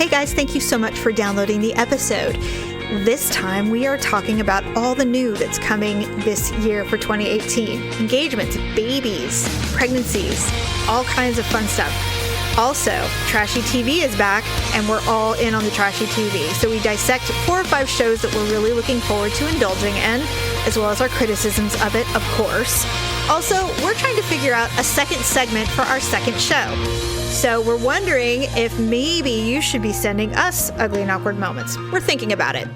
Hey guys, thank you so much for downloading the episode. This time we are talking about all the new that's coming this year for 2018. Engagements, babies, pregnancies, all kinds of fun stuff. Also, Trashy TV is back, and we're all in on the Trashy TV. So we dissect 4 or 5 shows that we're really looking forward to indulging in, as well as our criticisms of it, of course. Also, we're trying to figure out a second segment for our second show. So we're wondering if maybe you should be sending us ugly and awkward moments. We're thinking about it.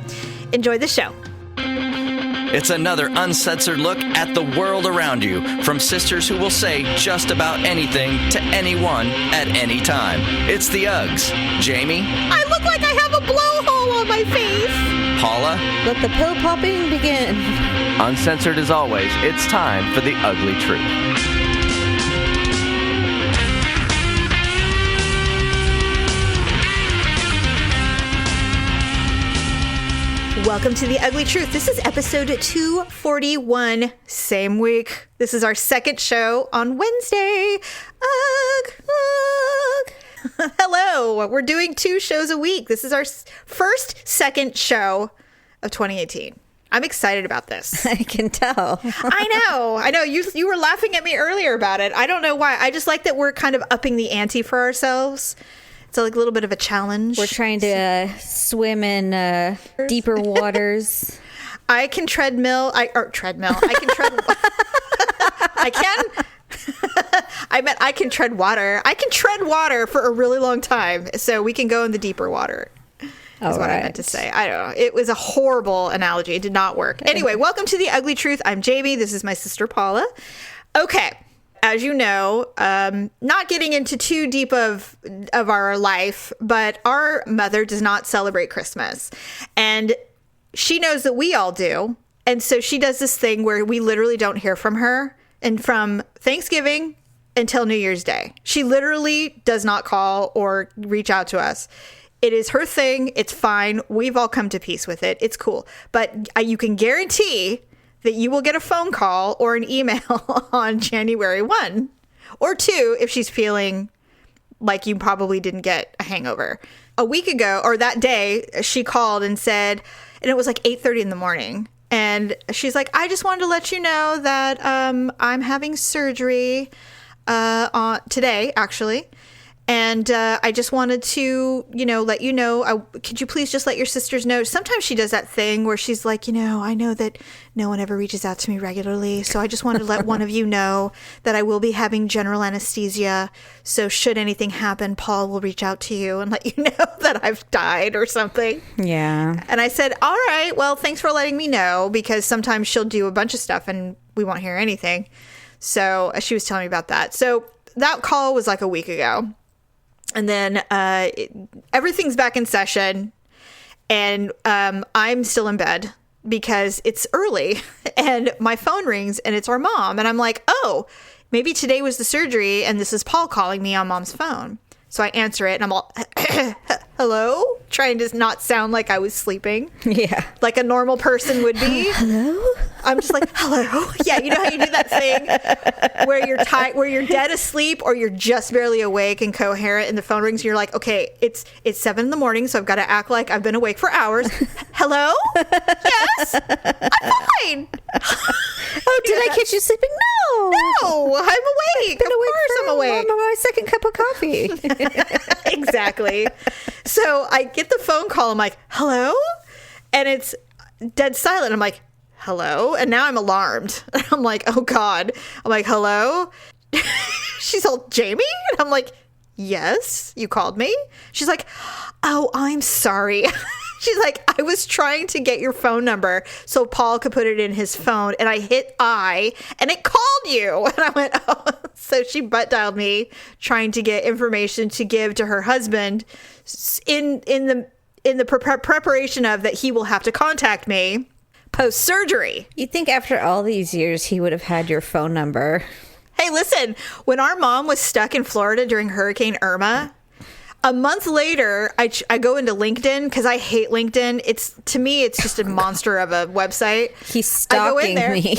Enjoy the show. It's another uncensored look at the world around you, from sisters who will say just about anything to anyone at any time. It's the Uggs. Jamie? I look like I have a blowhole on my face. Paula? Let the pill popping begin. Uncensored as always, it's time for the ugly truth. Welcome to The Ugly Truth. This is episode 241, same week. This is our second show on Wednesday. Ugh. Hello, we're doing 2 shows a week. This is our second show of 2018. I'm excited about this. I can tell. I know. You were laughing at me earlier about it. I don't know why. I just like that we're kind of upping the ante for ourselves. It's like a little bit of a challenge. We're trying to swim in deeper waters. I can treadmill. I can tread. I meant I can tread water. I can tread water for a really long time, so we can go in the deeper water. That's what I meant to say. I don't know. It was a horrible analogy. It did not work. Anyway, welcome to The Ugly Truth. I'm Jamie. This is my sister Paula. Okay. As you know, not getting into too deep of our life, but our mother does not celebrate Christmas. And she knows that we all do. And so she does this thing where we literally don't hear from her. And from Thanksgiving until New Year's Day, she literally does not call or reach out to us. It is her thing. It's fine. We've all come to peace with it. It's cool. But you can guarantee that you will get a phone call or an email on January 1 or 2 if she's feeling like you probably didn't get a hangover. A week ago, or that day, she called and said, and it was like 8:30 in the morning. And she's like, I just wanted to let you know that I'm having surgery today, actually. And I just wanted to, let you know, could you please just let your sisters know? Sometimes she does that thing where she's like, I know that no one ever reaches out to me regularly. So I just wanted to let one of you know that I will be having general anesthesia. So should anything happen, Paul will reach out to you and let you know that I've died or something. Yeah. And I said, all right, well, thanks for letting me know, because sometimes she'll do a bunch of stuff and we won't hear anything. So she was telling me about that. So that call was like a week ago. And then everything's back in session, and I'm still in bed because it's early, and my phone rings, and it's our mom. And I'm like, oh, maybe today was the surgery, and this is Paul calling me on mom's phone. So I answer it, and I'm all, hello? Trying to not sound like I was sleeping. Yeah. Like a normal person would be. Hello? I'm just like, hello? Yeah, you know how you do that thing where you're where you're dead asleep or you're just barely awake and coherent, and the phone rings and you're like, okay, it's 7 a.m, so I've got to act like I've been awake for hours. Hello? Yes? I'm fine. Oh, did I catch you sleeping? No, I'm awake. Of course I'm awake. My second cup of coffee. Exactly. So I get the phone call. I'm like, hello? And it's dead silent. I'm like, hello? And now I'm alarmed. I'm like, oh God. I'm like, hello? She's all, Jamie? And I'm like, yes, you called me? She's like, oh, I'm sorry. She's like, I was trying to get your phone number so Paul could put it in his phone, and I hit I, and it called you. And I went, oh. So she butt dialed me, trying to get information to give to her husband in the preparation of that he will have to contact me post-surgery. You'd think after all these years he would have had your phone number. Hey, listen, when our mom was stuck in Florida during Hurricane Irma, a month later, I go into LinkedIn because I hate LinkedIn. To me, it's just a monster of a website. He's stalking me.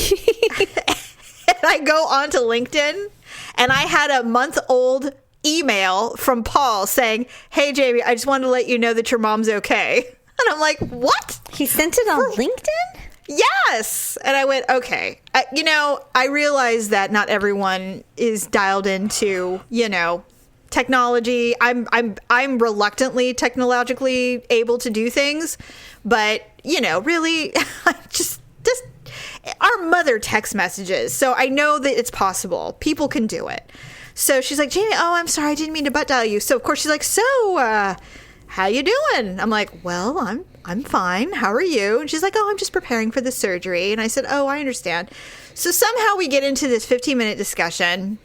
And I go onto LinkedIn, and I had a month-old email from Paul saying, "Hey, Jamie, I just wanted to let you know that your mom's okay." And I'm like, what? He sent it on LinkedIn? Yes. And I went, okay. I realize that not everyone is dialed into, technology. I'm reluctantly technologically able to do things, but really, just our mother text messages. So I know that it's possible. People can do it. So she's like, Jamie, oh, I'm sorry, I didn't mean to butt dial you. So of course she's like, so how you doing? I'm like, well, I'm fine. How are you? And she's like, oh, I'm just preparing for the surgery. And I said, oh, I understand. So somehow we get into this 15-minute discussion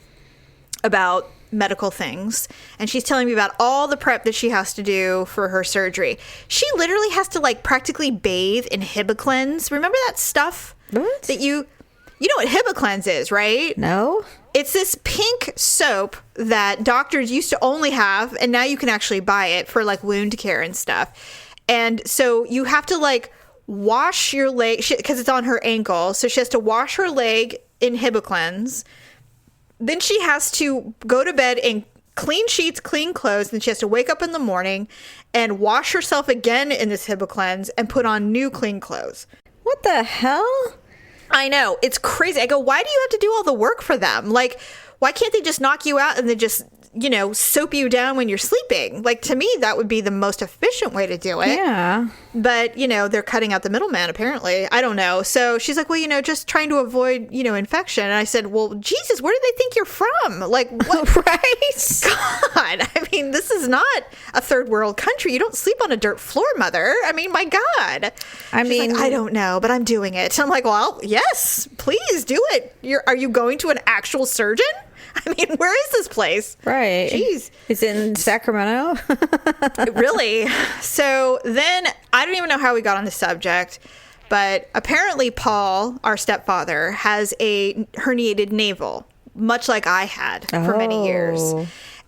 about medical things, and she's telling me about all the prep that she has to do for her surgery. She literally has to practically bathe in Hibiclens. Remember that stuff? What? That you know what Hibiclens is, right? No. It's this pink soap that doctors used to only have, and now you can actually buy it for wound care and stuff. And so you have to wash your leg because it's on her ankle. So she has to wash her leg in Hibiclens. Then she has to go to bed in clean sheets, clean clothes. Then she has to wake up in the morning and wash herself again in this Hibiclens and put on new clean clothes. What the hell? I know. It's crazy. I go, why do you have to do all the work for them? Why can't they just knock you out and then just, soap you down when you're sleeping? To me, that would be the most efficient way to do it. Yeah. But, they're cutting out the middleman, apparently. I don't know. So she's like, well, just trying to avoid, infection. And I said, well, Jesus, where do they think you're from? What? Right? God, I mean, this is not a third world country. You don't sleep on a dirt floor, mother. I mean, my God. She's like, I don't know, but I'm doing it. I'm like, well, yes, please do it. Are you going to an actual surgeon? I mean, where is this place? Right. Jeez. It's in Sacramento? Really? So then I don't even know how we got on the subject, but apparently Paul, our stepfather, has a herniated navel, much like I had for many years.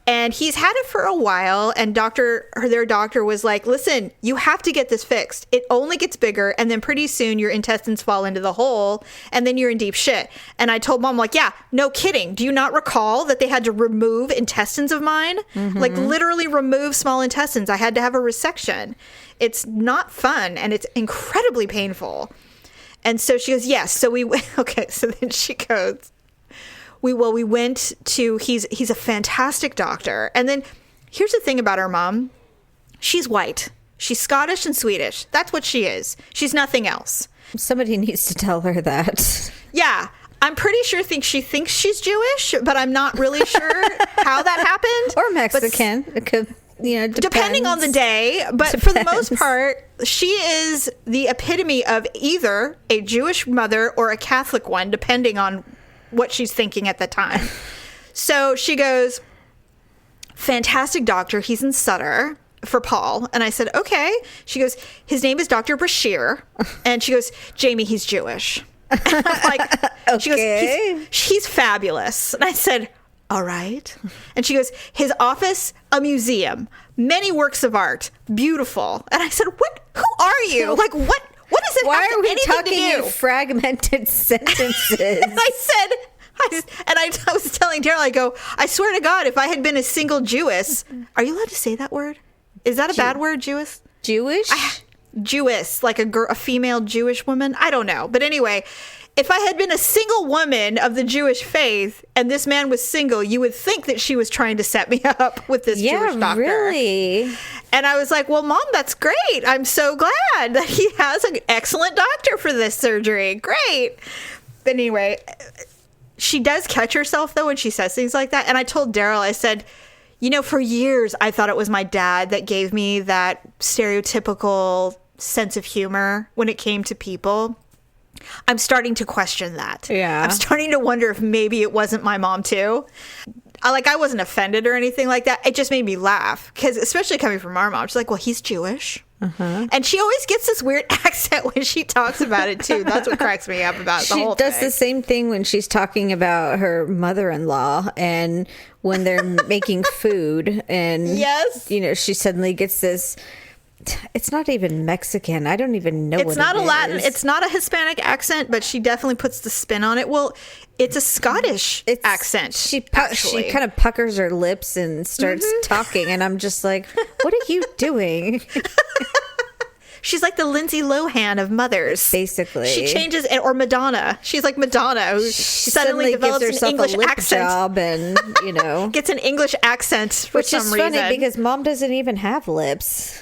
And he's had it for a while, and their doctor was like, listen, you have to get this fixed. It only gets bigger, and then pretty soon your intestines fall into the hole, and then you're in deep shit. And I told Mom, yeah, no kidding. Do you not recall that they had to remove intestines of mine? Mm-hmm. Literally remove small intestines. I had to have a resection. It's not fun, and it's incredibly painful. And so she goes, yes. So okay, so then she goes, we went to, he's a fantastic doctor. And then here's the thing about our mom. She's white. She's Scottish and Swedish. That's what she is. She's nothing else. Somebody needs to tell her that. Yeah. I'm pretty sure she thinks she's Jewish, but I'm not really sure how that happened. Or Mexican. It could, depending on the day. But for the most part, she is the epitome of either a Jewish mother or a Catholic one, depending on what she's thinking at the time. So she goes, fantastic doctor. He's in Sutter for Paul. And I said, okay. She goes, his name is Dr. Bashir. And she goes, Jamie, he's Jewish. And I'm like, okay. She goes, he's fabulous. And I said, all right. And she goes, his office, a museum, many works of art, beautiful. And I said, who are you? What does it Why have are we anything talking to do? in fragmented sentences? And I was telling Daryl, I go, I swear to God, if I had been a single Jewess, are you allowed to say that word? Is that a bad word, Jewess? Jewish? Jewess, like a female Jewish woman? I don't know. But anyway, if I had been a single woman of the Jewish faith and this man was single, you would think that she was trying to set me up with this Jewish doctor. Really? And I was like, well, Mom, that's great. I'm so glad that he has an excellent doctor for this surgery. Great. But anyway, she does catch herself, though, when she says things like that. And I told Daryl, I said, for years, I thought it was my dad that gave me that stereotypical sense of humor when it came to people. I'm starting to question that. Yeah. I'm starting to wonder if maybe it wasn't my mom, too. I wasn't offended or anything like that. It just made me laugh. Because especially coming from our mom, she's like, well, he's Jewish. Uh-huh. And she always gets this weird accent when she talks about it, too. That's what cracks me up about the whole thing. She does the same thing when she's talking about her mother-in-law and when they're making food. And, yes. she suddenly gets this It's not even Mexican. I don't even know It's not a Latin. It's not a Hispanic accent, but she definitely puts the spin on it. Well, it's a Scottish accent. She kind of puckers her lips and starts talking, and I'm just like, what are you doing? She's like the Lindsay Lohan of mothers. Basically. She changes, or Madonna. She's like Madonna, who she suddenly develops gives herself an English a lip accent. job and, gets an English accent for which some is reason. funny because mom doesn't even have lips.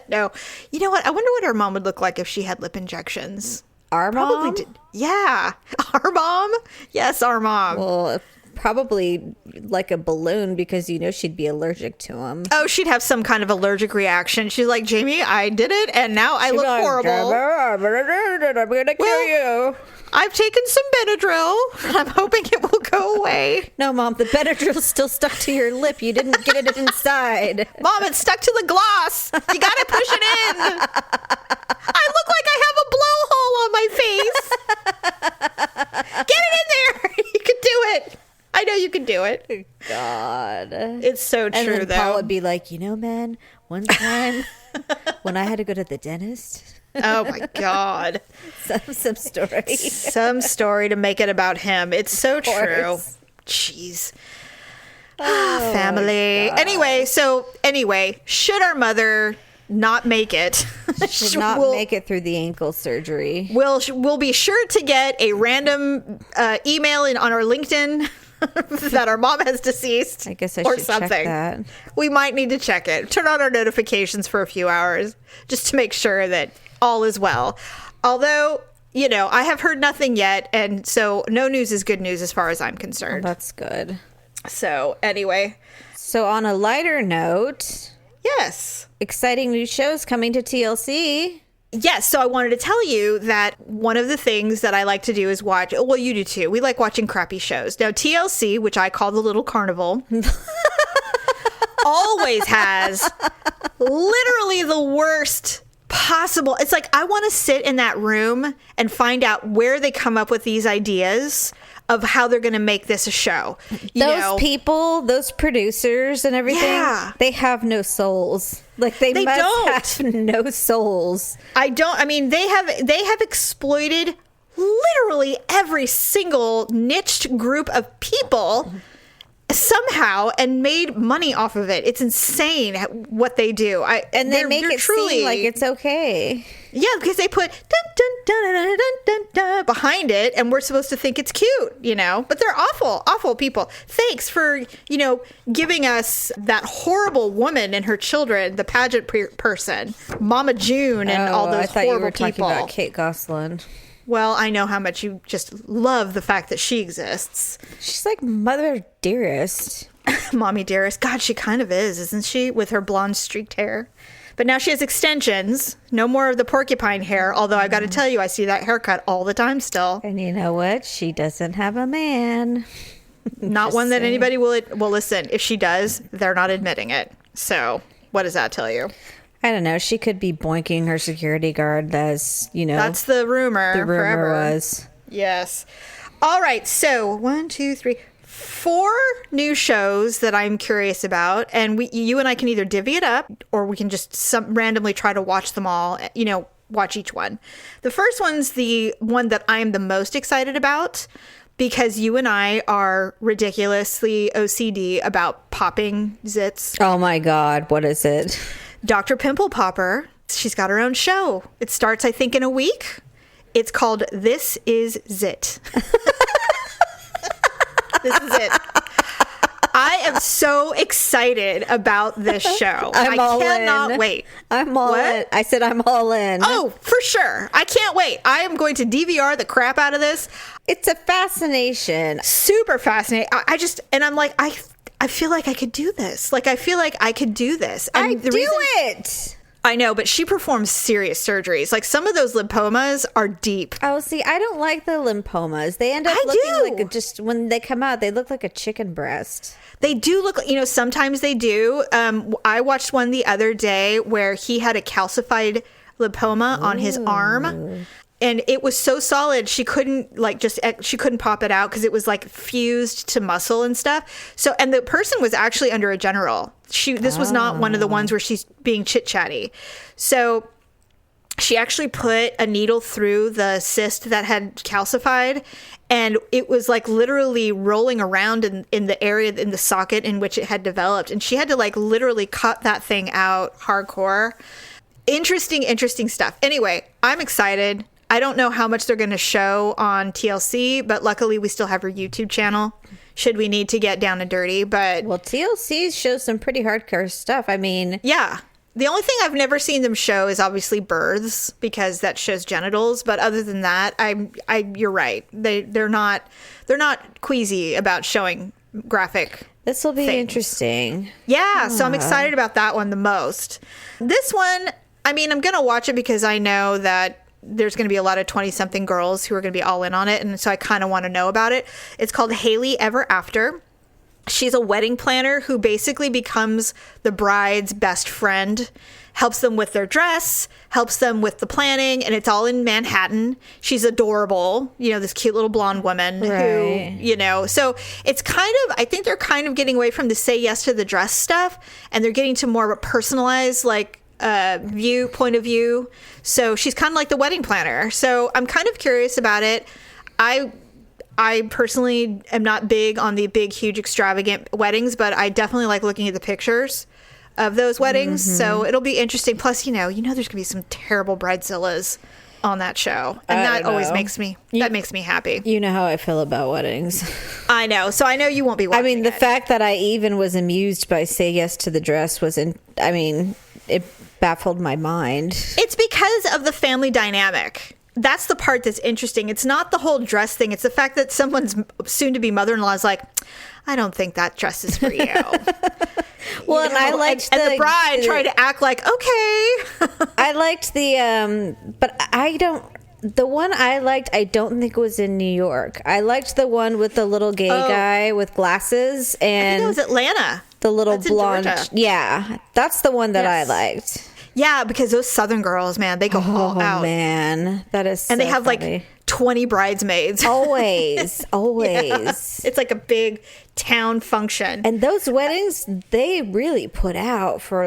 No. You know what? I wonder what our mom would look like if she had lip injections. Our Probably mom? did. Yeah. Our mom? Yes, our mom. Well, probably like a balloon because she'd be allergic to them. Oh, she'd have some kind of allergic reaction. She's like, Jamie, I did it, and now I look horrible. I'm gonna kill you. I've taken some Benadryl, and I'm hoping it will go away. No, Mom, the Benadryl's still stuck to your lip. You didn't get it inside. Mom, it's stuck to the gloss. You gotta push it in. I look like I have a blowhole on my face. Get it in there. You can do it. I know you can do it. God. It's so true, and then though. Paul would be like, man, one time when I had to go to the dentist. Oh, my God. Some story. Some story to make it about him. It's so true. Jeez. Family. Anyway, should our mother not make it, Should not make it through the ankle surgery. We'll be sure to get a random email on our LinkedIn that our mom has deceased. I guess I or should something. check that. We might need to check it. Turn on our notifications for a few hours just to make sure that all is well. Although, I have heard nothing yet, and so no news is good news as far as I'm concerned. Oh, that's good. So anyway. So on a lighter note, Yes. exciting new shows coming to TLC. Yes, so I wanted to tell you that one of the things that I like to do is watch, well, you do too. We like watching crappy shows. Now, TLC, which I call the Little Carnival, always has literally the worst possible. It's like I want to sit in that room and find out where they come up with these ideas of how they're going to make this a show. Those people, those producers and everything, they have no souls. Like they must have no souls. I mean, they have exploited literally every single niched group of people somehow and made money off of it. It's insane what they do. And they make it seem like it's okay. Yeah, because they put dun, dun, dun, dun, dun, dun, dun, behind it, and we're supposed to think it's cute, But they're awful, awful people. Thanks for, giving us that horrible woman and her children, the pageant person, Mama June, and all those horrible people. I thought you were talking about Kate Gosselin. Well, I know how much you just love the fact that she exists. She's like Mother Dearest. Mommy Dearest. God, she kind of is, isn't she? With her blonde streaked hair. But now she has extensions. No more of the porcupine hair. Although I got to tell you, I see that haircut all the time still. And you know what? She doesn't have a man. Not one that anybody will listen. If she does, they're not admitting it. So what does that tell you? I don't know. She could be boinking her security guard as, That's the rumor. The rumor forever. was. Yes. All right. So 1, 2, 3, 4 new shows that I'm curious about. And you and I can either divvy it up or we can just randomly try to watch them all, watch each one. The first one's the one that I'm the most excited about because you and I are ridiculously OCD about popping zits. Oh my God. What is it? Dr. Pimple Popper. She's got her own show. It starts, I think, in a week. It's called This Is Zit. This is it. I am so excited about this show. I cannot wait. I'm all in. I said I'm all in. Oh, for sure. I can't wait. I am going to DVR the crap out of this. It's a fascination. Super fascinating. I'm like, I feel like I could do this. Like, I feel like I could do this. And it. I know, but she performs serious surgeries. Like, some of those lymphomas are deep. Oh, see, I don't like the lymphomas. They end up looking like when they come out, they look like a chicken breast. They do look, sometimes they do. I watched one the other day where he had a calcified lymphoma on his arm. and it was so solid she couldn't pop it out because it was like fused to muscle and stuff. So, and the person was actually under a general. This was not one of the ones where she's being chit-chatty. So she actually put a needle through the cyst that had calcified, and it was like literally rolling around in the area, in the socket in which it had developed. And she had to like literally cut that thing out hardcore. Interesting stuff. Anyway, I'm excited. I don't know how much they're going to show on TLC, but luckily we still have her YouTube channel should we need to get down and dirty. But well, TLC shows some pretty hardcore stuff. I mean, yeah. The only thing I've never seen them show is obviously births, because that shows genitals. But other than that, you're right. They're not queasy about showing graphic. This will be things. Interesting. Yeah, so I'm excited about that one the most. This one, I mean, I'm going to watch it because I know that there's going to be a lot of 20-something girls who are going to be all in on it. And so I kind of want to know about it. It's called Hailey Ever After. She's a wedding planner who basically becomes the bride's best friend, helps them with their dress, helps them with the planning, and it's all in Manhattan. She's adorable, this cute little blonde woman who, so it's kind of, I think they're kind of getting away from the say yes to the dress stuff, and they're getting to more of a personalized, point of view. So she's kind of like the wedding planner. So I'm kind of curious about it. I personally am not big on the big, huge, extravagant weddings, but I definitely like looking at the pictures of those weddings. Mm-hmm. So it'll be interesting. Plus, there's going to be some terrible bridezillas on that show. And that always makes me happy. You know how I feel about weddings. I know. So I know you won't be watching I mean, the fact that I even was amused by Say Yes to the Dress it baffled my mind. It's because of the family dynamic. That's the part that's interesting. It's not the whole dress thing. It's the fact that someone's soon-to-be mother-in-law is like, I don't think that dress is for you. Well, and I liked the bride tried to act like, okay. I liked the one I liked, I don't think was in New York. I liked the one with the little gay guy with glasses. And I think it was Atlanta. The little blonde. Yeah, that's the one that I liked. Yeah, because those Southern girls, man, they go all out. Oh, man. That is so And they have funny. like 20 bridesmaids. Always. Yeah. It's like a big town function. And those weddings, they really put out for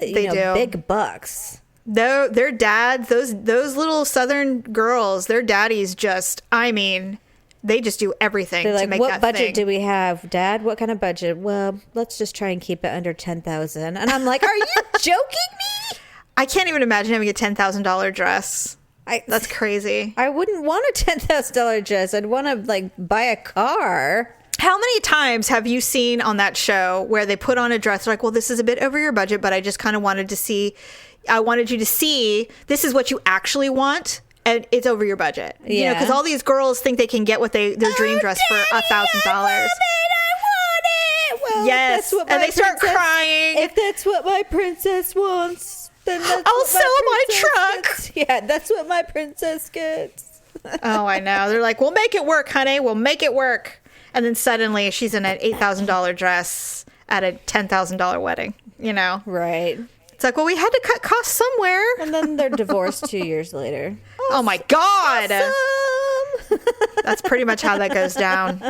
big bucks. Their dads, those little Southern girls, their daddies just, they just do everything to make that thing. What budget do we have, Dad? What kind of budget? Well, let's just try and keep it under $10,000. And I'm like, are you joking me? I can't even imagine having a $10,000 dress. That's crazy. I wouldn't want a $10,000 dress. I'd want to buy a car. How many times have you seen on that show where they put on a dress like, well, this is a bit over your budget, but I just kind of wanted you to see this is what you actually want. And it's over your budget. Yeah. Because all these girls think they can get their dream dress for $1,000. I want it. Well, yes. And they start crying. If that's what my princess wants, then I'll sell my truck. Gets. Yeah, that's what my princess gets. Oh, I know. They're like, we'll make it work, honey. We'll make it work. And then suddenly she's in an $8,000 dress at a $10,000 wedding, Right. It's like, well, we had to cut costs somewhere. And then they're divorced 2 years later. Oh my God. Awesome. That's pretty much how that goes down.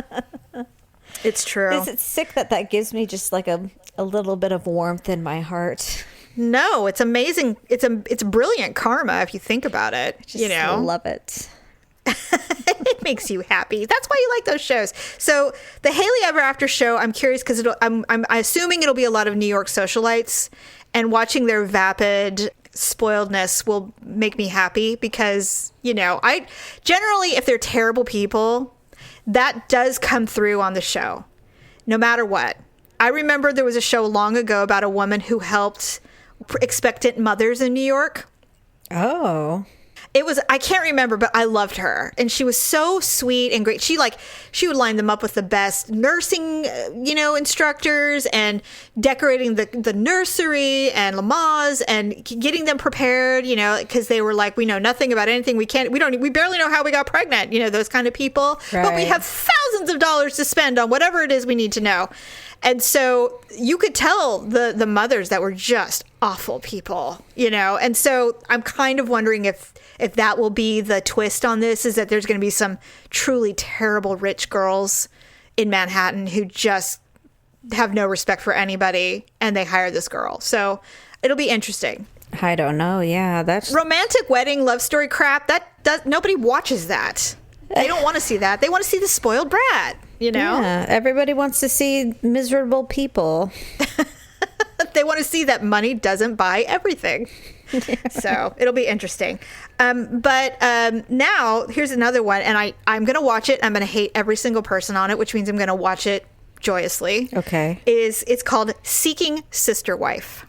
It's true. Is it sick that gives me just like a little bit of warmth in my heart? No, it's amazing. It's brilliant karma if you think about it. I love it. It makes you happy. That's why you like those shows. So the Hailey Ever After show, I'm curious because I'm assuming it'll be a lot of New York socialites, and watching their vapid spoiledness will make me happy because, I generally, if they're terrible people, that does come through on the show, no matter what. I remember there was a show long ago about a woman who helped expectant mothers in New York. Oh. It was, I can't remember, but I loved her. And she was so sweet and great. She would line them up with the best nursing, instructors and decorating the nursery and Lamaze and getting them prepared, because they were like, we know nothing about anything. We barely know how we got pregnant, those kind of people. Right. But we have thousands thousands of dollars to spend on whatever it is we need to know. And so you could tell the mothers that were just awful people, you know? And so I'm kind of wondering if that will be the twist on this, is that there's going to be some truly terrible rich girls in Manhattan who just have no respect for anybody, and they hire this girl. So it'll be interesting. I don't know. Yeah, that's romantic wedding love story crap. Nobody watches that. They don't want to see that. They want to see the spoiled brat, you know? Yeah, everybody wants to see miserable people. They want to see that money doesn't buy everything. So it'll be interesting. But now here's another one, and I'm going to watch it. I'm going to hate every single person on it, which means I'm going to watch it joyously. Okay. It's called Seeking Sister Wife.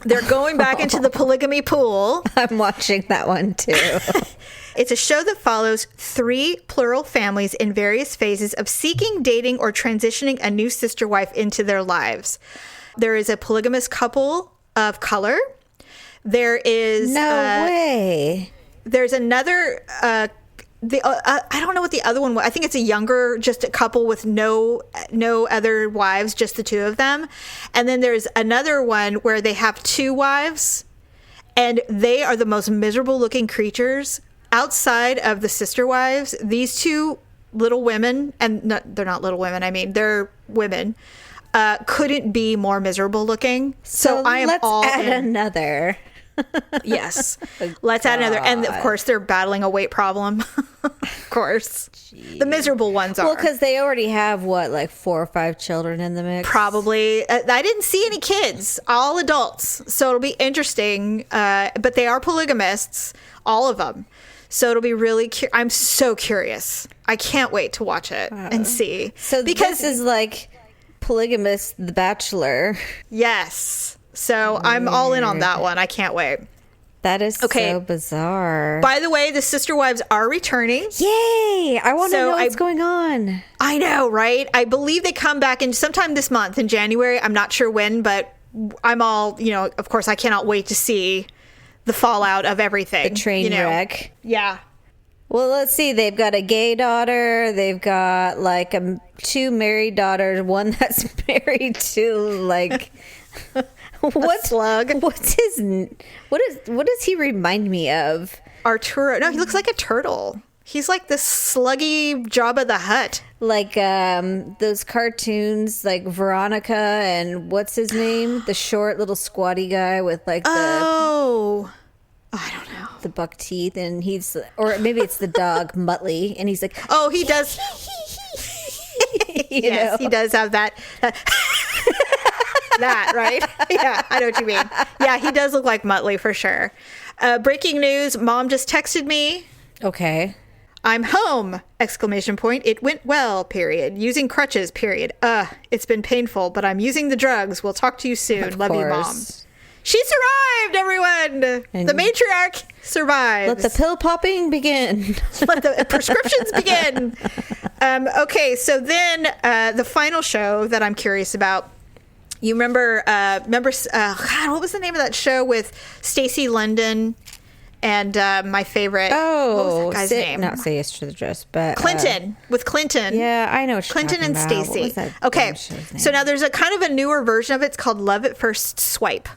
They're going back into the polygamy pool. I'm watching that one too. It's a show that follows 3 plural families in various phases of seeking, dating, or transitioning a new sister wife into their lives. There is a polygamous couple of color. There is no way. There's another. I don't know what the other one was. I think it's just a couple with no other wives, just the 2 of them. And then there's another one where they have 2 wives, and they are the most miserable looking creatures. Outside of the sister wives, these 2 little women, and they're not little women, I mean, they're women, couldn't be more miserable looking. So I am all in. Let's add another. Yes. Let's add another. And of course, they're battling a weight problem. Of course. Jeez. The miserable ones are. Well, because they already have, 4 or 5 children in the mix? Probably. I didn't see any kids. All adults. So it'll be interesting. But they are polygamists. All of them. So it'll be really I'm so curious. I can't wait to watch it and see. So because this is like Polygamous The Bachelor. Yes. So I'm all in on that one. I can't wait. That is so bizarre. By the way, the sister wives are returning. Yay! I want to know what's going on. I know, right? I believe they come back in sometime this month in January. I'm not sure when, but I'm all, of course, I cannot wait to see the fallout of everything. The train wreck. Yeah. Well, let's see. They've got a gay daughter. They've got 2 married daughters. One that's married to what slug? What does he remind me of? Arturo. No, he looks like a turtle. He's like the sluggy Jabba the Hutt. Like those cartoons, like Veronica and what's his name? The short little squatty guy with I don't know. The buck teeth, and or maybe it's the dog Muttley, and he's like, oh, he does. Yes, he does have that. That, right? Yeah, I know what you mean. Yeah, he does look like Muttley for sure. Breaking news, Mom just texted me. Okay. I'm home! ! It went well, period. Using crutches, period. It's been painful, but I'm using the drugs. We'll talk to you soon. Love you, Mom. She survived, everyone! And the matriarch survives. Let the pill popping begin. Let the prescriptions begin. Okay, so then the final show that I'm curious about. You remember, God, what was the name of that show with Stacey London and my favorite? Oh, what was that guy's name? Not Say Yes to the Dress, but Clinton, with Clinton. Yeah, I know what you're Clinton and talking about. Stacey. Okay, so now there's a kind of a newer version of it. It's called Love at First Swipe.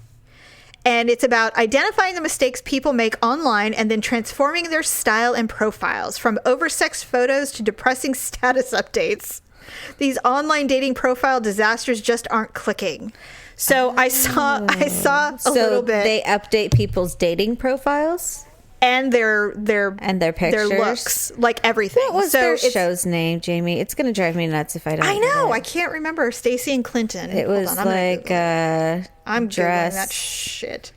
And it's about identifying the mistakes people make online and then transforming their style and profiles, from oversexed photos to depressing status updates. These online dating profile disasters just aren't clicking. So I saw a little bit. They update people's dating profiles and their pictures, their looks, like everything. What was their show's name, Jamie? It's going to drive me nuts if I don't. I know. I can't remember. Stacey and Clinton. It was I'm I'm Googling that shit.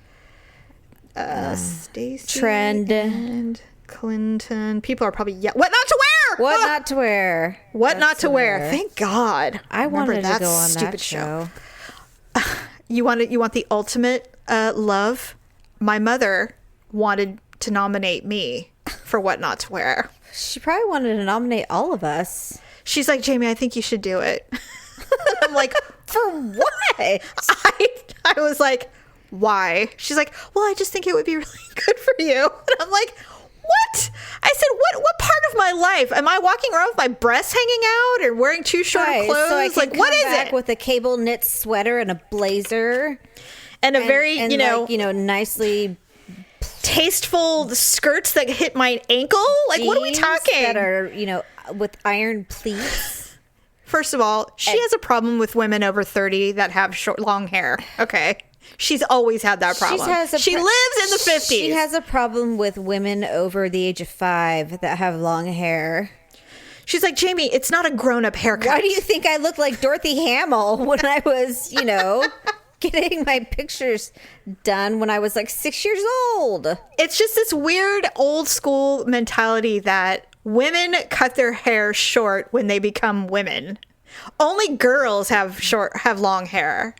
Stacey Trend and Clinton. People are probably what not to wear. What not to wear. What not to wear. Thank God. I wanted to go on that show. You want the ultimate love? My mother wanted to nominate me for what not to wear. She probably wanted to nominate all of us. She's like, Jamie, I think you should do it. I'm like, for what? I was like, why? She's like, well, I just think it would be really good for you. And I'm like, What? I said, what part of my life? Am I walking around with my breasts hanging out or wearing too short of clothes? So I can like, what is back it? with a cable knit sweater and a blazer. And a very, and nicely tasteful skirts that hit my ankle. Like, what are we talking? That are, with iron pleats. First of all, she has a problem with women over 30 that have long hair. Okay. She's always had that problem. She lives in the 50s. She has a problem with women over the age of 5 that have long hair. She's like, Jamie, it's not a grown-up haircut. Why do you think I look like Dorothy Hamill when I was, getting my pictures done when I was like 6 years old? It's just this weird old school mentality that women cut their hair short when they become women. Only girls have long hair.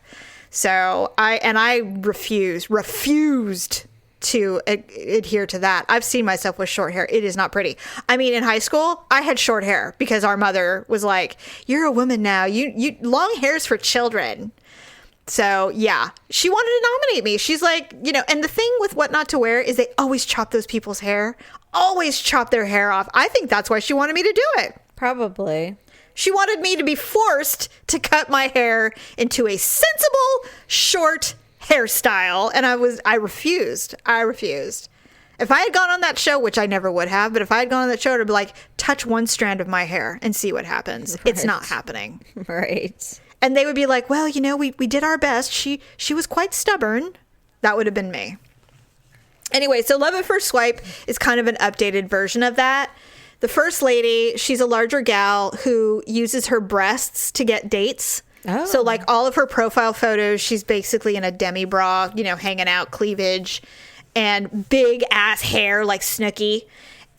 So I refused to adhere to that. I've seen myself with short hair. It is not pretty. I mean, in high school, I had short hair because our mother was like, "You're a woman now. You long hair's for children." So yeah, she wanted to nominate me. She's like, and the thing with What Not to Wear is they always chop those people's hair, always chop their hair off. I think that's why she wanted me to do it. Probably. She wanted me to be forced to cut my hair into a sensible, short hairstyle. And I refused. If I had gone on that show, which I never would have, but if I had gone on that show, I'd be like, touch one strand of my hair and see what happens. Right. It's not happening. Right. And they would be like, well, we did our best. She was quite stubborn. That would have been me. Anyway, so Love at First Swipe is kind of an updated version of that. The first lady, she's a larger gal who uses her breasts to get dates. Oh. So like all of her profile photos, she's basically in a demi bra, hanging out, cleavage, and big ass hair like Snooki.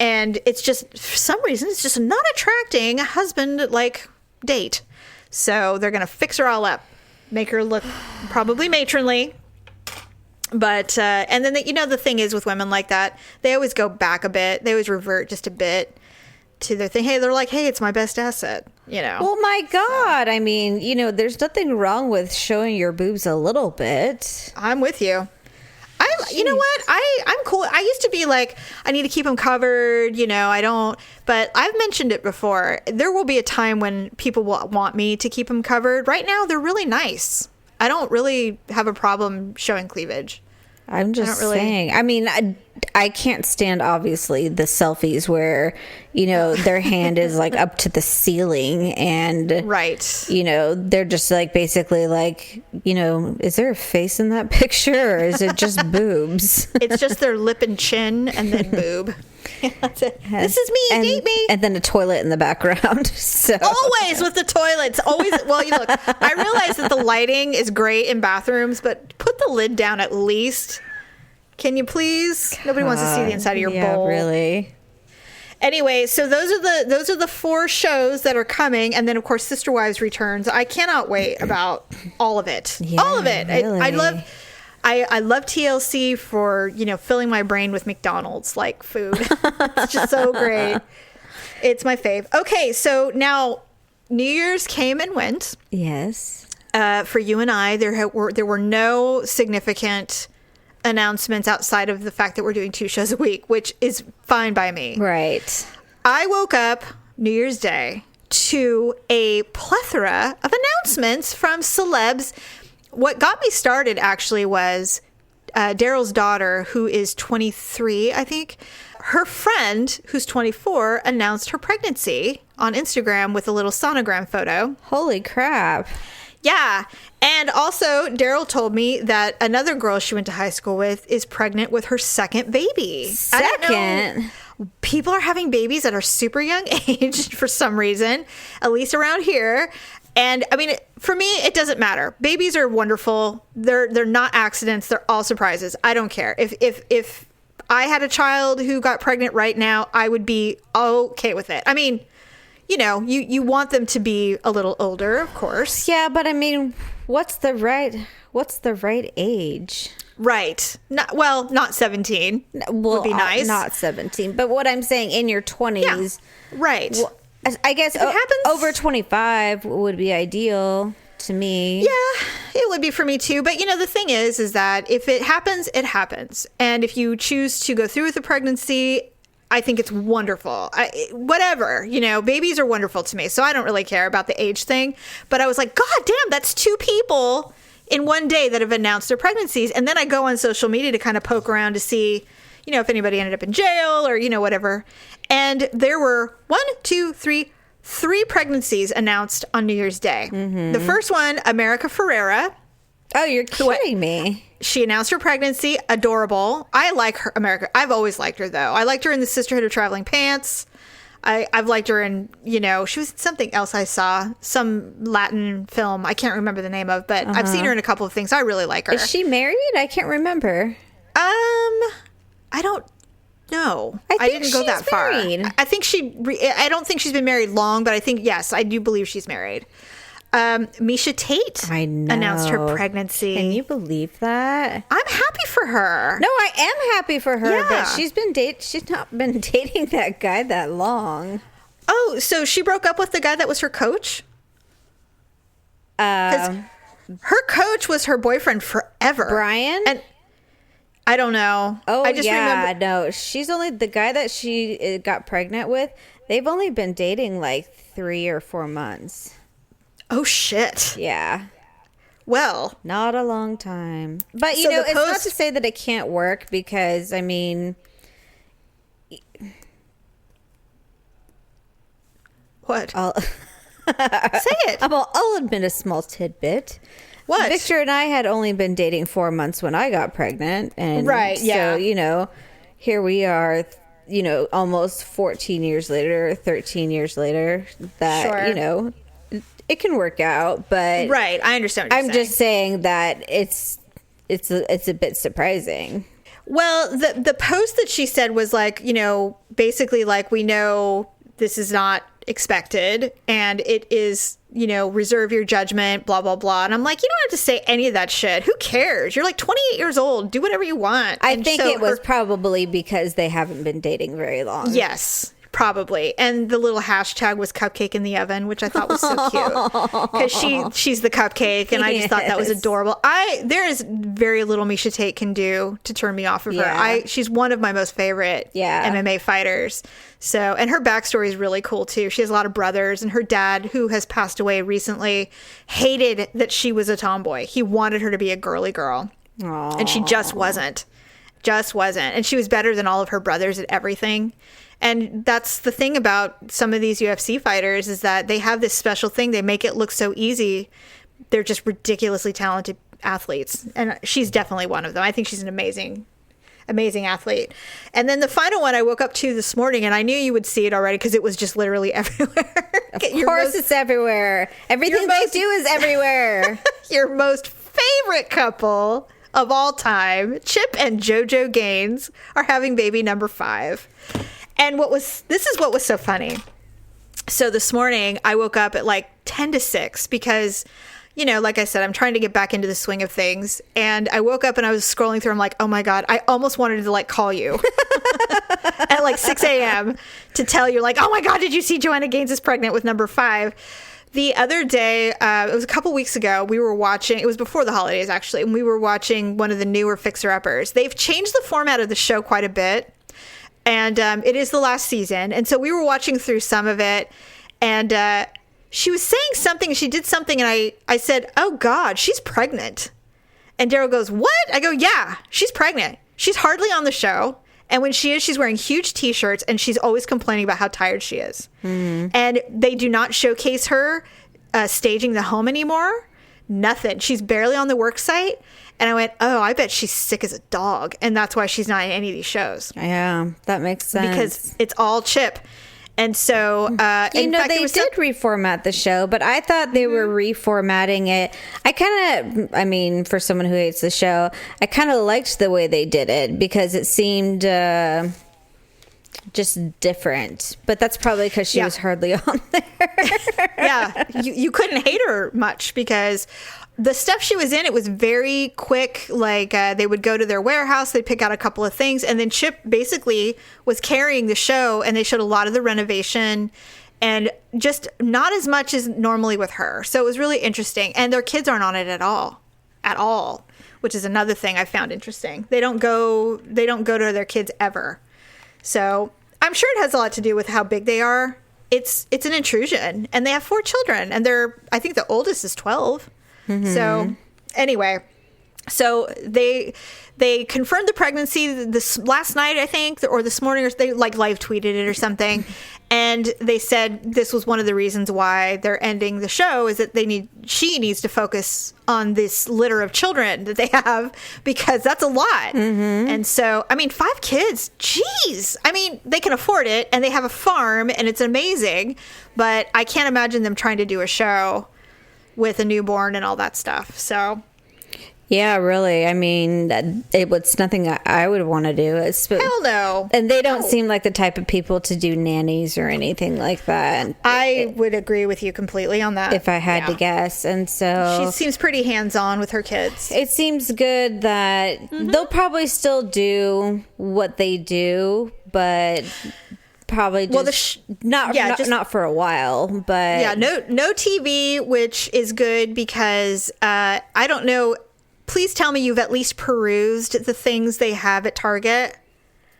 And it's just, for some reason, it's just not attracting a husband like date. So they're going to fix her all up, make her look probably matronly. But, and then, the thing is with women like that, they always go back a bit. They always revert just a bit to their thing. They're like, hey, it's my best asset, Well, my God. So. I mean, there's nothing wrong with showing your boobs a little bit. I'm with you. You know what? I'm cool. I used to be like, I need to keep them covered. I don't. But I've mentioned it before. There will be a time when people will want me to keep them covered. Right now, they're really nice. I don't really have a problem showing cleavage. I'm just saying. I mean, I can't stand, obviously, the selfies where, their hand is like up to the ceiling and, right. They're just like basically like, is there a face in that picture or is it just boobs? It's just their lip and chin and then boob. That's it. This is me. Date me. And then a toilet in the background. So always with the toilets. Always. Well, look, I realize that the lighting is great in bathrooms, but put the lid down at least. Can you please? Nobody wants to see the inside of your bowl. Really. Anyway, so those are the 4 shows that are coming, and then of course Sister Wives returns. I cannot wait about all of it. Yeah, all of it. Really. I love TLC for, filling my brain with McDonald's like food. It's just so great. It's my fave. Okay, so now New Year's came and went. Yes. For you and I, there were no significant announcements outside of the fact that we're doing 2 shows a week, which is fine by me. Right. I woke up New Year's Day to a plethora of announcements from celebs. What got me started actually was Daryl's daughter, who is 23, I think. Her friend, who's 24, announced her pregnancy on Instagram with a little sonogram photo. Holy crap. Yeah. And also, Daryl told me that another girl she went to high school with is pregnant with her second baby. Second? People are having babies at a super young age for some reason, at least around here. And I mean, for me, it doesn't matter. Babies are wonderful. They're not accidents. They're all surprises. I don't care. If I had a child who got pregnant right now, I would be okay with it. I mean, you want them to be a little older, of course. Yeah, but I mean, what's the right age? Right. Not 17. Would be nice. Not 17. But what I'm saying, in your 20s. Yeah, right. Well, I guess if it happens over 25 would be ideal to me. Yeah, it would be for me too. But the thing is that if it happens, it happens. And if you choose to go through with the pregnancy, I think it's wonderful. Whatever, babies are wonderful to me. So I don't really care about the age thing. But I was like, God damn, that's 2 people in one day that have announced their pregnancies. And then I go on social media to kind of poke around to see, if anybody ended up in jail or, whatever. And there were 3 pregnancies announced on New Year's Day. Mm-hmm. The first one, America Ferrera. Oh, you're kidding me. She announced her pregnancy. Adorable. I like her, America. I've always liked her, though. I liked her in the Sisterhood of Traveling Pants. I've liked her in, she was in something else I saw. Some Latin film I can't remember the name of, but I've seen her in a couple of things. I really like her. Is she married? I can't remember. I don't know. I didn't go that far. I think I don't think she's been married long, but I think, yes, I do believe she's married. Misha Tate announced her pregnancy. Can you believe that? I'm happy for her. No, I am happy for her, but she's not been dating that guy that long. Oh, so she broke up with the guy that was her coach? Her coach was her boyfriend forever. Brian? And I don't know. Oh, I just remember. No, she's only the guy that she got pregnant with. They've only been dating like 3 or 4 months. Oh, shit. Yeah. Well. Not a long time. But, it's not to say that it can't work because, I mean. What? Say it. I'll admit a small tidbit. What? Victor and I had only been dating 4 months when I got pregnant. And right, yeah. So, here we are, almost 14 years later, 13 years later, that, sure. It can work out, but right, I understand what you're saying. I'm just saying that it's a bit surprising. Well, the post that she said was like, basically like, we know this is not expected and it is, reserve your judgment, blah, blah, blah. And I'm like, you don't have to say any of that shit. Who cares? You're like 28 years old. Do whatever you want. I think it was probably because they haven't been dating very long. Yes. Probably. And the little hashtag was cupcake in the oven, which I thought was so cute. Because she's the cupcake, and I just thought that was adorable. There is very little Misha Tate can do to turn me off of her. She's one of my most favorite MMA fighters. So, and her backstory is really cool too. She has a lot of brothers, and her dad, who has passed away recently, hated that she was a tomboy. He wanted her to be a girly girl. Aww. And she just wasn't. And she was better than all of her brothers at everything. And that's the thing about some of these UFC fighters is that they have this special thing. They make it look so easy. They're just ridiculously talented athletes. And she's definitely one of them. I think she's an amazing athlete. And then the final one I woke up to this morning, and I knew you would see it already because it was just literally everywhere. Of course it's everywhere. Everything they do is everywhere. Your most favorite couple of all time, Chip and JoJo Gaines, are having baby number 5. And this is what was so funny. So this morning I woke up at like 10 to 6 because, like I said, I'm trying to get back into the swing of things. And I woke up and I was scrolling through. I'm like, oh my God, I almost wanted to like call you at like 6 a.m. to tell you like, oh my God, did you see Joanna Gaines is pregnant with number 5? The other day, it was a couple weeks ago, we were watching, it was before the holidays actually, and we were watching one of the newer Fixer Uppers. They've changed the format of the show quite a bit. And it is the last season. And so we were watching through some of it. And she was saying something. She did something. And I said, oh, God, she's pregnant. And Daryl goes, what? I go, yeah, she's pregnant. She's hardly on the show. And when she is, she's wearing huge T-shirts. And she's always complaining about how tired she is. Mm. And they do not showcase her staging the home anymore. Nothing. She's barely on the work site. And I went, oh, I bet she's sick as a dog. And that's why she's not in any of these shows. Yeah, that makes sense. Because it's all Chip. And so, they did reformat the show, but I thought they were reformatting it. For someone who hates the show, I kind of liked the way they did it because it seemed just different. But that's probably because she was hardly on there. Yeah, you couldn't hate her much because the stuff she was in, it was very quick. Like they would go to their warehouse, they'd pick out a couple of things, and then Chip basically was carrying the show, and they showed a lot of the renovation and just not as much as normally with her. So it was really interesting. And their kids aren't on it at all, which is another thing I found interesting. They don't go to their kids ever. So I'm sure it has a lot to do with how big they are. It's an intrusion, and they have 4 children, and I think the oldest is 12. So anyway, so they confirmed the pregnancy this last night, I think, or this morning, or they like live tweeted it or something. And they said this was one of the reasons why they're ending the show, is that she needs to focus on this litter of children that they have, because that's a lot. And so, I mean, 5 kids, geez. I mean, they can afford it, and they have a farm, and it's amazing. But I can't imagine them trying to do a show with a newborn and all that stuff. So yeah, really. I mean, it's nothing I would want to do. Hell no. And they don't seem like the type of people to do nannies or anything like that. I would agree with you completely on that. If I had to guess. And so she seems pretty hands-on with her kids. It seems good that they'll probably still do what they do, but probably just not for a while. But no TV, which is good, because I don't know. Please tell me you've at least perused the things they have at Target.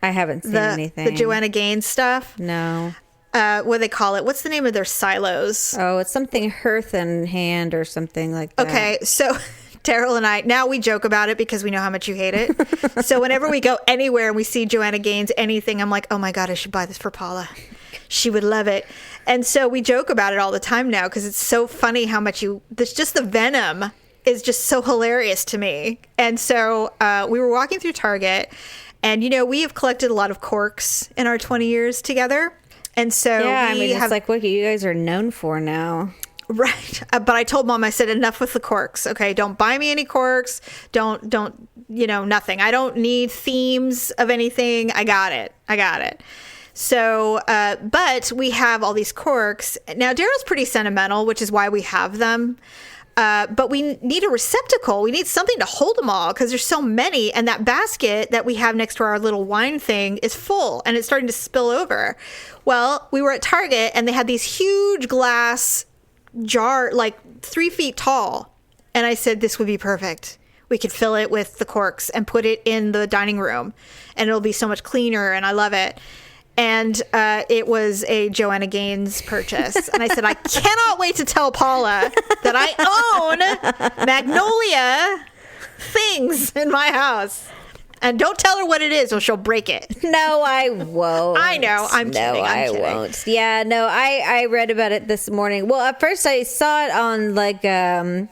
I haven't seen anything. The Joanna Gaines stuff. No. What do they call it? What's the name of their silos? Oh, it's something Hearth and Hand or something like that. Okay, so Daryl and I, now we joke about it because we know how much you hate it. So whenever we go anywhere and we see Joanna Gaines anything, I'm like, oh my God, I should buy this for Paula. She would love it. And so we joke about it all the time now, because it's so funny how much just the venom is just so hilarious to me. And so we were walking through Target, and we have collected a lot of corks in our 20 years together. And so it's like what you guys are known for now. Right. But I told Mom, I said, enough with the corks. Okay. Don't buy me any corks. Don't, nothing. I don't need themes of anything. I got it. So, but we have all these corks. Now, Daryl's pretty sentimental, which is why we have them. But we need a receptacle. We need something to hold them all, because there's so many. And that basket that we have next to our little wine thing is full, and it's starting to spill over. Well, we were at Target, and they had these huge glass jar, like 3 feet tall. And I said, this would be perfect. We could fill it with the corks and put it in the dining room, and it'll be so much cleaner. And I love it. And it was a Joanna Gaines purchase. And I said, I cannot wait to tell Paula that I own Magnolia things in my house. And don't tell her what it is, or she'll break it. No, I won't. I know. I'm kidding. I won't. Yeah, no, I read about it this morning. Well, at first I saw it on like one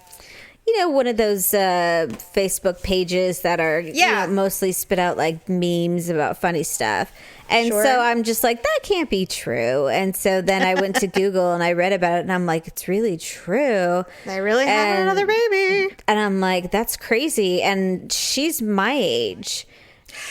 of those Facebook pages that are mostly spit out like memes about funny stuff. And so I'm just like, that can't be true. And so then I went to Google and I read about it, and I'm like, it's really true. They really had another baby. And I'm like, that's crazy. And she's my age.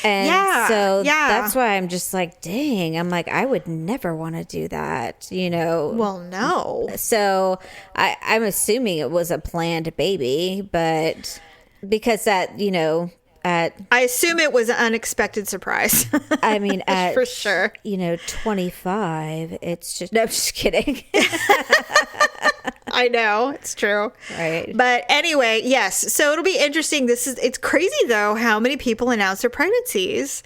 And so that's why I'm just like, dang, I'm like, I would never want to do that, Well, no. So I'm assuming it was a planned baby, but because that, I assume it was an unexpected surprise. I mean, for sure. 25, it's just, no, I'm just kidding. I know, it's true. Right. But anyway, yes. So it'll be interesting. It's crazy though, how many people announce their pregnancies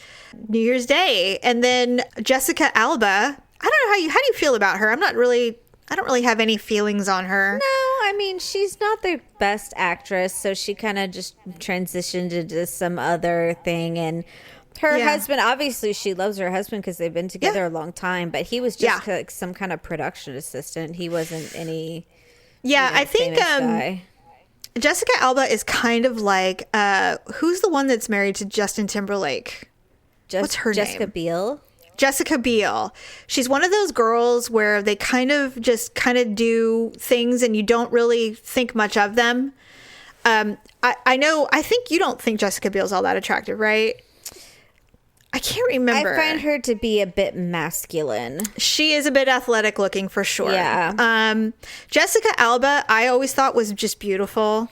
New Year's Day. And then Jessica Alba, I don't know how do you feel about her? I don't really have any feelings on her. No, I mean, she's not the best actress, so she kind of just transitioned into some other thing. And her husband, obviously she loves her husband because they've been together a long time, but he was just like some kind of production assistant. He wasn't any I think guy. Jessica Alba is kind of like who's the one that's married to Justin Timberlake? What's her name? Jessica Biel. Jessica Biel. She's one of those girls where they kind of do things and you don't really think much of them. I think you don't think Jessica Biel's all that attractive, right? I can't remember. I find her to be a bit masculine. She is a bit athletic looking for sure. Yeah. Jessica Alba, I always thought was just beautiful.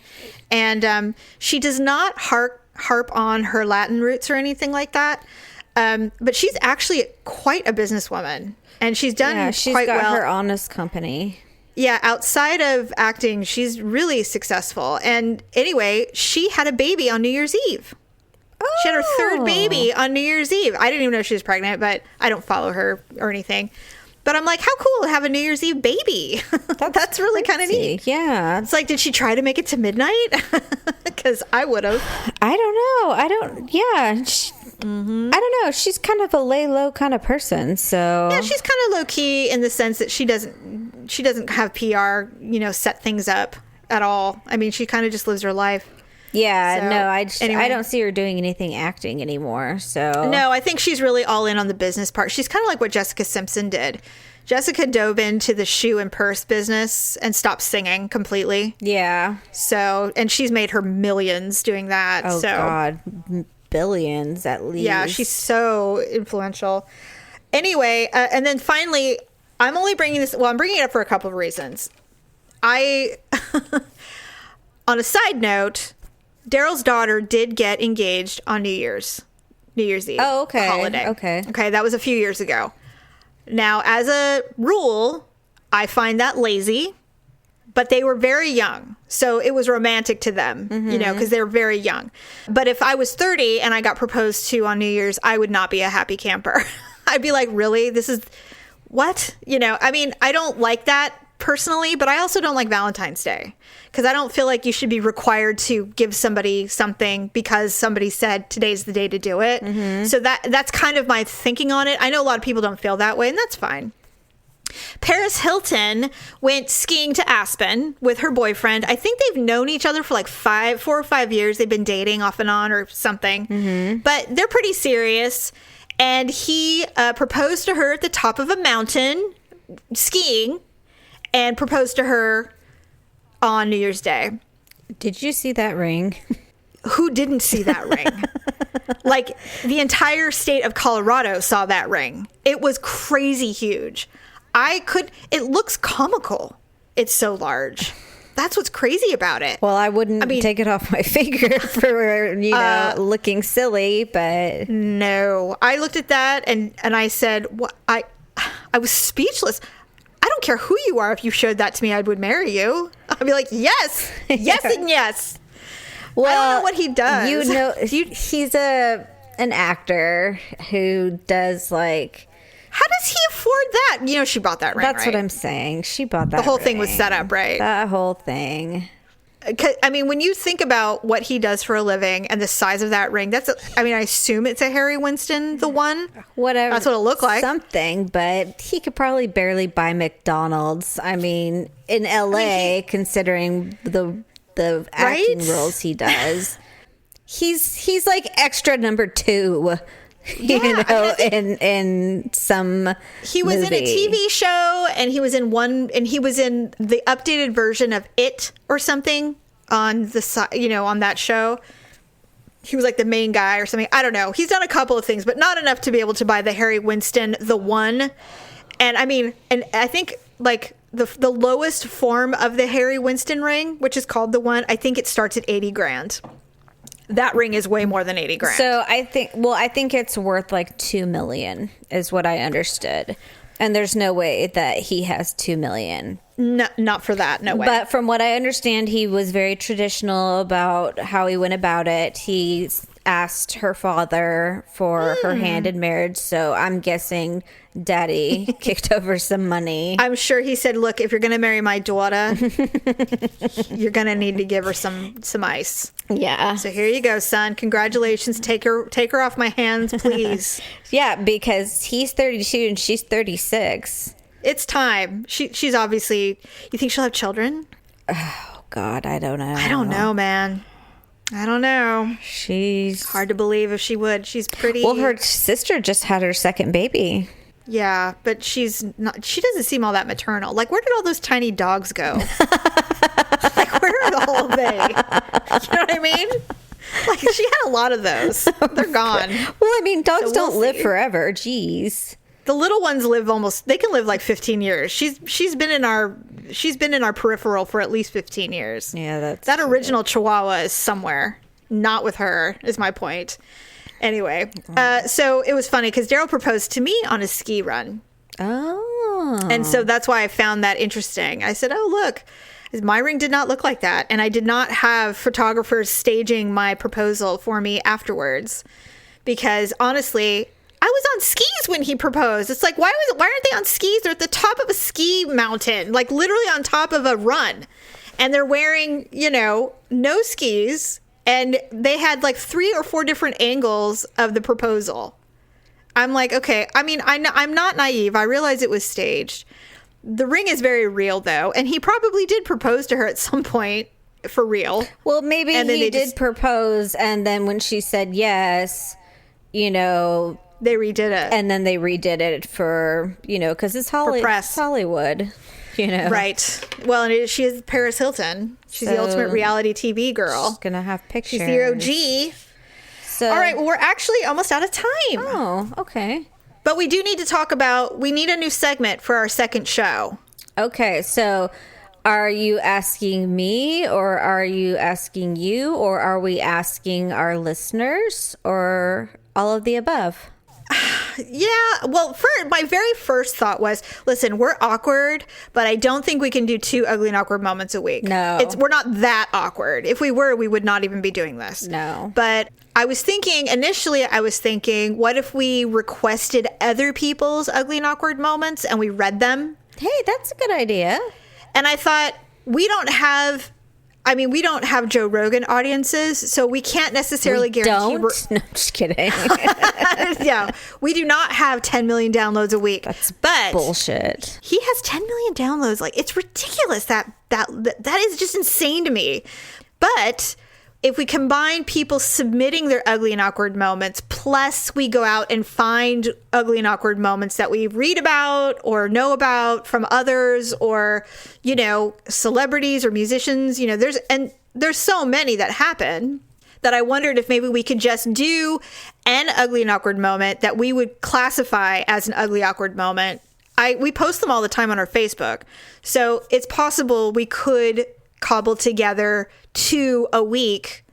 And she does not harp on her Latin roots or anything like that. But she's actually quite a businesswoman, and she's done quite well. She's got her honest company. Yeah, outside of acting, she's really successful. And anyway, she had a baby on New Year's Eve. She had her third baby on New Year's Eve. I didn't even know she was pregnant, but I don't follow her or anything. But I'm like, how cool to have a New Year's Eve baby. That's really kind of neat. Yeah. It's like, did she try to make it to midnight? Because I would have. I don't know. Yeah. I don't know. She's kind of a lay low kind of person. So yeah, she's kind of low key in the sense that she doesn't have PR, set things up at all. I mean, she kind of just lives her life. Yeah, So, no, anyway. I don't see her doing anything acting anymore. So No, I think she's really all in on the business part. She's kind of like what Jessica Simpson did. Jessica dove into the shoe and purse business and stopped singing completely. yeah. So, and she's made her millions doing that. Oh so, God, billions at least. yeah, she's so influential. Anyway, and then finally, I'm bringing it up for a couple of reasons. On a side note, Daryl's daughter did get engaged on New Year's Eve. Oh, okay. Holiday. Okay, that was a few years ago. Now, as a rule, I find that lazy, but they were very young. So it was romantic to them, because they were very young. But if I was 30 and I got proposed to on New Year's, I would not be a happy camper. I'd be like, really? This is what? I mean, I don't like that personally, but I also don't like Valentine's Day because I don't feel like you should be required to give somebody something because somebody said today's the day to do it. So that's kind of my thinking on it. I know a lot of people don't feel that way, and that's fine. Paris Hilton went skiing to Aspen with her boyfriend. I think they've known each other for like 4 or 5 years. They've been dating off and on or something, but they're pretty serious. And he proposed to her at the top of a mountain skiing and proposed to her on New Year's Day. Did you see that ring? Who didn't see that ring? Like, the entire state of Colorado saw that ring. It was crazy huge. It looks comical. It's so large. That's what's crazy about it. Well, I wouldn't take it off my finger for, looking silly, but no. I looked at that and I said, "What?" I was speechless. I don't care who you are. If you showed that to me, I would marry you. I'd be like, yes, yes, and yes. Well, I don't know what he does. He's an actor who does like. How does he afford that? She bought that ring. That's right? what I'm saying. She bought that. The whole thing ring. was set up, right? That whole thing. I mean, when you think about what he does for a living and the size of that ring, I assume it's a Harry Winston, the one. Whatever. That's what it looked like. Something, but he could probably barely buy McDonald's. I mean, in LA, considering the acting roles he does, he's like extra number 2. In some he was movie. in a TV show, and he was in the updated version of It or something on the side, on that show. He was like the main guy or something. I don't know. He's done a couple of things, but not enough to be able to buy the Harry Winston, the one. And I think like the lowest form of the Harry Winston ring, which is called the one, I think it starts at $80,000. That ring is way more than $80,000. So I think it's worth like $2 million is what I understood. And there's no way that he has $2 million. No, not for that. No way. But from what I understand, he was very traditional about how he went about it. He asked her father for her hand in marriage. So I'm guessing daddy kicked over some money. I'm sure he said, look, if you're going to marry my daughter, you're going to need to give her some ice. Yeah. So here you go, son. Congratulations. Take her off my hands, please. Yeah, because he's 32 and she's 36. It's time. She's obviously... You think she'll have children? Oh, God, I don't know. I don't know, man. I don't know. She's... Hard to believe if she would. She's pretty... Well, her sister just had her second baby. Yeah, but she's not... She doesn't seem all that maternal. Like, where did all those tiny dogs go? Like, where are all they? You know what I mean? Like, she had a lot of those. They're gone. Well, I mean, dogs don't live see. forever. Jeez. The little ones they can live like 15 years. She's been in our peripheral for at least 15 years. Yeah, that original Chihuahua is somewhere. Not with her, is my point. Anyway, so it was funny because Daryl proposed to me on a ski run. Oh. And so that's why I found that interesting. I said, oh, look. My ring did not look like that. And I did not have photographers staging my proposal for me afterwards. Because honestly, I was on skis when he proposed. It's like, why aren't they on skis? They're at the top of a ski mountain, like literally on top of a run. And they're wearing, no skis. And they had like 3 or 4 different angles of the proposal. I'm like, okay, I mean, I'm not naive. I realize it was staged. The ring is very real, though. And he probably did propose to her at some point for real. Well, maybe he did propose. And then when she said yes, they redid it. And then they redid it for, because it's Hollywood. Right. Well, and she is Paris Hilton. She's the ultimate reality TV girl. She's going to have pictures. She's the OG. So, all right. Well, we're actually almost out of time. Oh, okay. But we do need to talk about, we need a new segment for our second show. Okay. So are you asking me or are you asking you or are we asking our listeners or all of the above? Yeah, well, my very first thought was, listen, we're awkward, but I don't think we can do 2 ugly and awkward moments a week. No. We're not that awkward. If we were, we would not even be doing this. No. But initially I was thinking, what if we requested other people's ugly and awkward moments and we read them? Hey, that's a good idea. And I thought, we don't have Joe Rogan audiences, so we can't necessarily guarantee. No, I'm just kidding. Yeah, we do not have 10 million downloads a week. But bullshit. He has 10 million downloads. Like, it's ridiculous. That is just insane to me. But if we combine people submitting their ugly and awkward moments, plus we go out and find ugly and awkward moments that we read about or know about from others or, celebrities or musicians, there's so many that happen that I wondered if maybe we could just do an ugly and awkward moment that we would classify as an ugly, awkward moment. We post them all the time on our Facebook. So it's possible we could cobble together 2 a week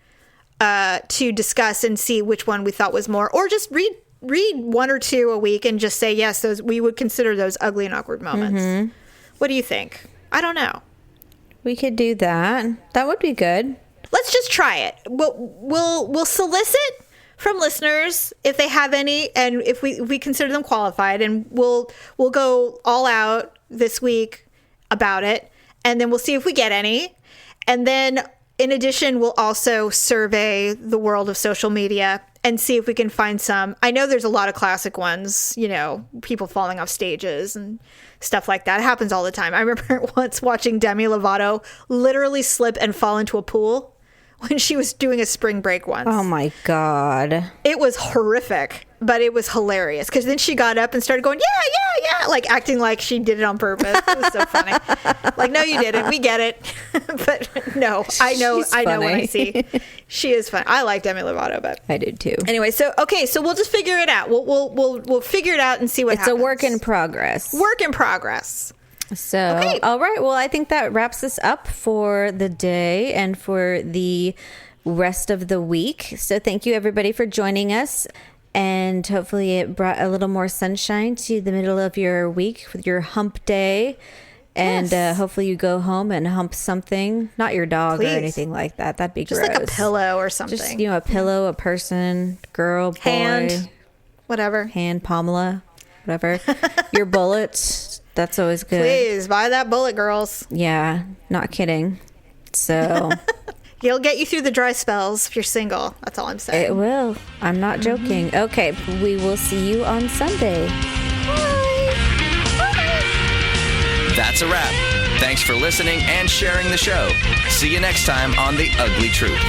to discuss and see which one we thought was more, or just read 1 or 2 a week and just say, yes, those we would consider those ugly and awkward moments. Mm-hmm. What do you think? I don't know. We could do that. That would be good. Let's just try it. We'll solicit from listeners if they have any, and if we consider them qualified, and we'll go all out this week about it, and then we'll see if we get any. And then in addition, we'll also survey the world of social media and see if we can find some. I know there's a lot of classic ones, people falling off stages and stuff like that. It happens all the time. I remember once watching Demi Lovato literally slip and fall into a pool when she was doing a spring break once. Oh my God. It was horrific, but it was hilarious because then she got up and started going, yeah, like acting like she did it on purpose. It was so funny. Like, no, you didn't. We get it. But no, I know what I see. She is fun. I like Demi Lovato, but I did too. Anyway, so we'll just figure it out. We'll figure it out and see what happens. It's a work in progress. Work in progress. So, okay. All right. Well, I think that wraps us up for the day and for the rest of the week. So thank you, everybody, for joining us. And hopefully it brought a little more sunshine to the middle of your week with your hump day. And hopefully you go home and hump something. Not your dog or anything like that. That'd be just gross. Like a pillow or something. Just, a pillow, a person, girl, boy. Hand, whatever. Hand, Pamela, whatever. Your bullets. That's always good. Please buy that bullet, girls. Yeah, not kidding. So it'll get you through the dry spells if you're single. That's all I'm saying. It will. I'm not joking. Mm-hmm. Okay, we will see you on Sunday. Bye. Bye. That's a wrap. Thanks for listening and sharing the show. See you next time on The Ugly Truth.